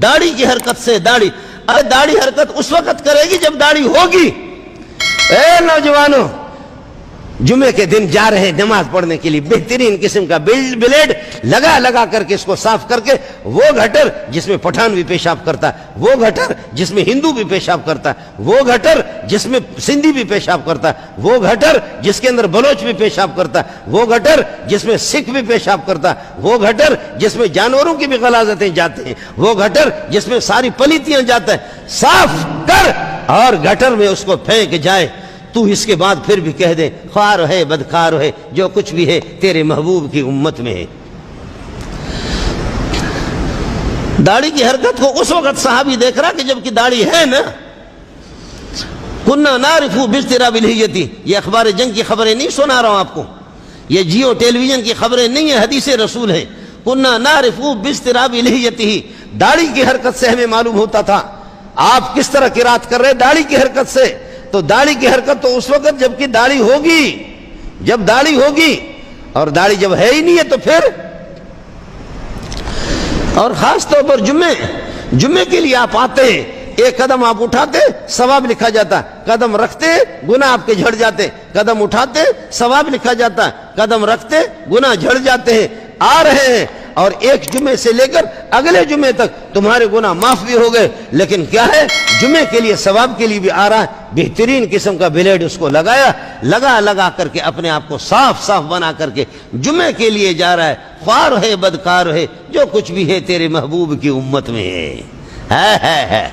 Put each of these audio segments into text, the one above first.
داڑھی کی حرکت سے داڑھی، ارے داڑھی حرکت اس وقت کرے گی جب داڑھی ہوگی۔ اے نوجوانوں، جمعے کے دن جا رہے نماز پڑھنے کے لیے بہترین قسم کا بلیڈ لگا کر کے اس کو صاف کر کے، وہ گٹر جس میں پٹھان بھی پیشاب کرتا ہے، وہ گٹر جس میں ہندو بھی پیشاب کرتا ہے، وہ گٹر جس میں سندھی بھی پیشاب کرتا ہے، وہ گٹر جس کے اندر بلوچ بھی پیشاب کرتا ہے، وہ گٹر جس میں سکھ بھی پیشاب کرتا ہے، وہ گٹر جس میں جانوروں کی بھی غلاظتیں جاتے ہیں، وہ گٹر جس میں ساری پلیتیاں جاتا ہے، صاف کر اور گٹر میں اس کو پھینک جائے۔ تو اس کے بعد پھر بھی کہہ دے خوار ہے بدکار ہے جو کچھ بھی ہے تیرے محبوب کی امت میں ہے۔ داڑھی کی حرکت کو اس وقت صحابی دیکھ رہا کہ جب کہ داڑھی ہے نا۔ کننا نعرف باضطراب الہیتی، یہ اخبار جنگ کی خبریں نہیں سنا رہا ہوں آپ کو، یہ جیو ٹیلی ویژن کی خبریں نہیں ہیں، حدیث رسول ہے۔ کننا نعرف باضطراب الہیتی، داڑھی کی حرکت سے ہمیں معلوم ہوتا تھا۔ آپ کس طرح قرات کر رہے داڑھی کی حرکت سے؟ تو داڑھی کی حرکت تو اس وقت جب کہ داڑھی ہوگی، جب داڑھی ہوگی، اور داڑھی جب ہے ہی نہیں ہے تو پھر، اور خاص طور پر جمعے کے لیے آپ آتے ہیں، ایک قدم آپ اٹھاتے ثواب لکھا جاتا، قدم رکھتے گناہ آپ کے جھڑ جاتے، قدم اٹھاتے ثواب لکھا جاتا، قدم رکھتے گناہ جھڑ جاتے ہیں، آ رہے ہیں، اور ایک جمعے سے لے کر اگلے جمعے تک تمہارے گناہ معاف بھی ہو گئے، لیکن کیا ہے جمعے کے لیے ثواب کے لیے بھی آ رہا ہے، بہترین قسم کا بلیڈ اس کو لگا کر کے اپنے آپ کو صاف بنا کر کے جمعے کے لیے جا رہا ہے۔ خوار ہے بدکار ہے جو کچھ بھی ہے تیرے محبوب کی امت میں ہے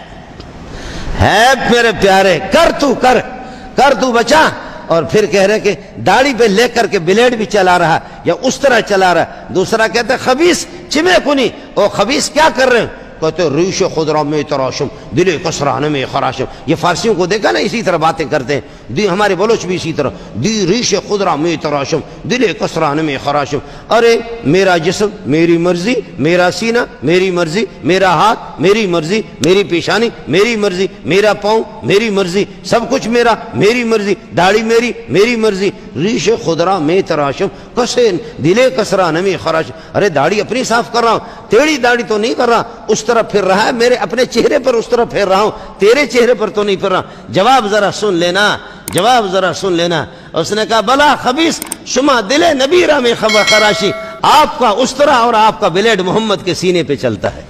میرے پیارے، کر تو بچا۔ اور پھر کہہ رہے کہ داڑھی پہ لے کر کے بلیڈ بھی چلا رہا یا اس طرح چلا رہا۔ دوسرا کہتے ہیں خبیث چمے کنی، او خبیث کیا کر رہے ہیں؟ کہتے ہیں ریش خضرا میں تراشم دل کسران میں خراشم۔ یہ فارسیوں کو دیکھا نا اسی طرح باتیں کرتے ہیں، دی ہمارے بلوچ بھی اسی طرح، دی ریش خضرا میں تراشم دل کسران میں خراشم۔ ارے میرا جسم میری مرضی، میرا سینہ میری مرضی، میرا ہاتھ میری مرضی، میری پیشانی میری مرضی، میرا پاؤں میری مرضی، سب کچھ میرا، میری مرضی، داڑھی میری مرضی، ریش خضرا میں تراشم کسین دل کسران میں خراشم۔ ارے داڑھی اپنی صاف کر رہا ہوں، تیری داڑھی تو نہیں کر رہا، اس طرح پھر رہا ہے، میرے اپنے چہرے پر اس طرح پھیر رہا ہوں، تیرے چہرے پر تو نہیں پھر رہا۔ جواب ذرا سن لینا۔ اس نے کہا بلا خبیث شما دل نبیرہ میں خراشی، آپ کا اس طرح اور آپ کا بلیڈ محمد کے سینے پہ چلتا ہے۔